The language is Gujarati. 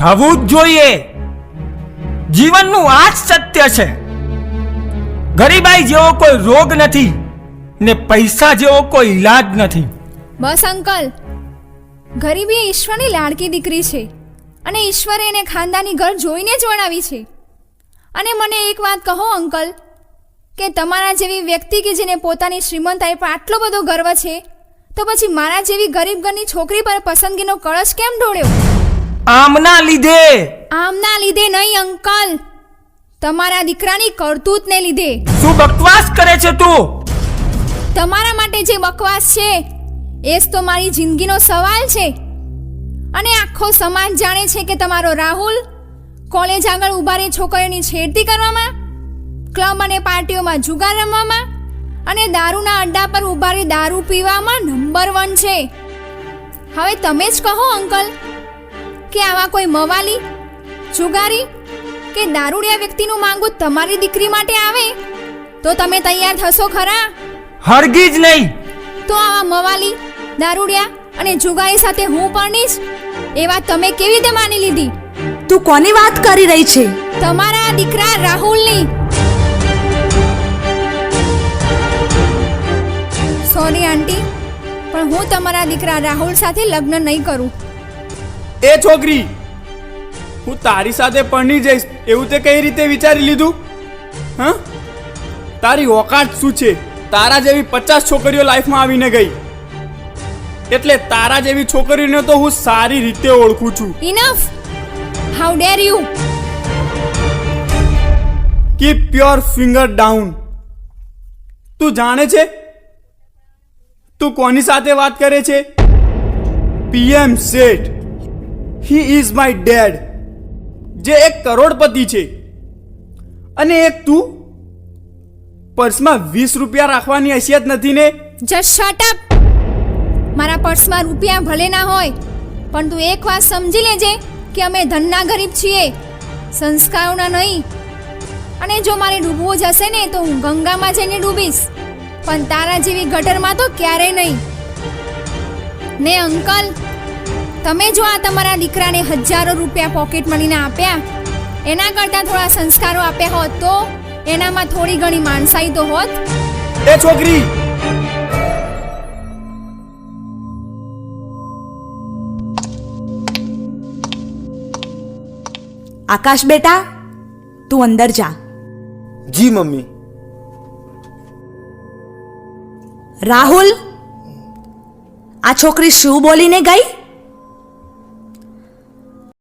થવું જ જોઈએ. જીવનનું આ જ સત્ય છે. ગરીબાઈ જેવો કોઈ રોગ નથી ને પૈસા જેવો કોઈ ઈલાજ નથી. બસ અંકલ, ગરીબી એ ઈશ્વરની લાડકી દીકરી છે અને ઈશ્વરે એને ખાનદાની ઘર જોઈને જ વણાવી છે. અને મને એક વાત કહો અંકલ, કે તમારા જેવી વ્યક્તિ કે જેને પોતાની શ્રીમંતાઈ પર આટલો બધો ગર્વ છે, તો પછી મારા જેવી ગરીબ ઘરની છોકરી પર પસંદગીનો કળશ કેમ ઢોળ્યો? આમના લીધે. આમના લીધે નહીં અંકલ, તમારા દીકરાની કરતૂતને લીધે. શું બકવાસ કરે છે તું? તમારા માટે જે બકવાસ છે એ જ તો મારી જિંદગીનો સવાલ છે. અને આખો સમાજ જાણે છે કે તમારો રાહુલ કોલેજ આગળ ઊભા રહી છોકરીઓની છેડતી કરવામાં, ક્લબ અને પાર્ટીઓમાં જુગાર રમવામાં અને દારૂના અડ્ડા પર ઊભા રહી દારૂ પીવામાં નંબર 1 છે. હવે તમે જ કહો અંકલ, કે આવા કોઈ મવાલી, જુગારી કે દારૂડિયા વ્યક્તિનું માંગુ તમારી દીકરી માટે આવે તો તમે તૈયાર થશો ખરા? હરગીજ નહીં. તો આવા મવાલી, દારૂડિયા અને જુગારી સાથે હું પરણીશ એ વાત તમે કેવી રીતે માની લીધી? તું કોની વાત કરી રહી છે? તમારા દીકરા રાહુલની. સોરી આંટી, પણ હું તમારા દીકરા રાહુલ સાથે લગ્ન નહીં કરું. એ છોકરી, હું તારી સાથે પરણી જઈશ એવું તે કઈ રીતે વિચારી લીધું? હા, તારી ઓકાત શું છે? તારા જેવી 50 છોકરીઓ લાઈફમાં આવીને ગઈ, એટલે તારા જેવી છોકરીઓને તો હું સારી રીતે ઓળખું છું. Enough! How der you! Keep your finger down. તું જાણે છે તું કોની સાથે વાત કરે છે? PM Sheth. He is my dad, જે એક કરોડપતિ છે. અને એક તું પર્સમાં 20 રૂપિયા રાખવાની હૈસિયત નથી ને? Just shut up! મારા પર્સમાં રૂપિયા ભલે ના હોય, પણ તું એક વાત સમજી લેજે કે અમે ધનના ગરીબ છીએ, સંસ્કારોના નહીં. અને જો મારે ડૂબવું જશે ને તો હું ગંગામાં જઈને ડૂબીશ, પણ તારા જેવી ગટરમાં તો ક્યારેય નહીં. ને અંકલ, તમે જો આ તમારા દીકરાને હજારો રૂપિયા પોકેટ મનીને આપ્યા, એના કરતાં થોડા સંસ્કારો આપ્યા હોત તો એનામાં થોડી ઘણી માણસાઈ તો હોત. એ છોકરી, આકાશ બેટા, તું અંદર જા. જી મમ્મી. રાહુલ, આ છોકરી શું બોલીને ગઈ?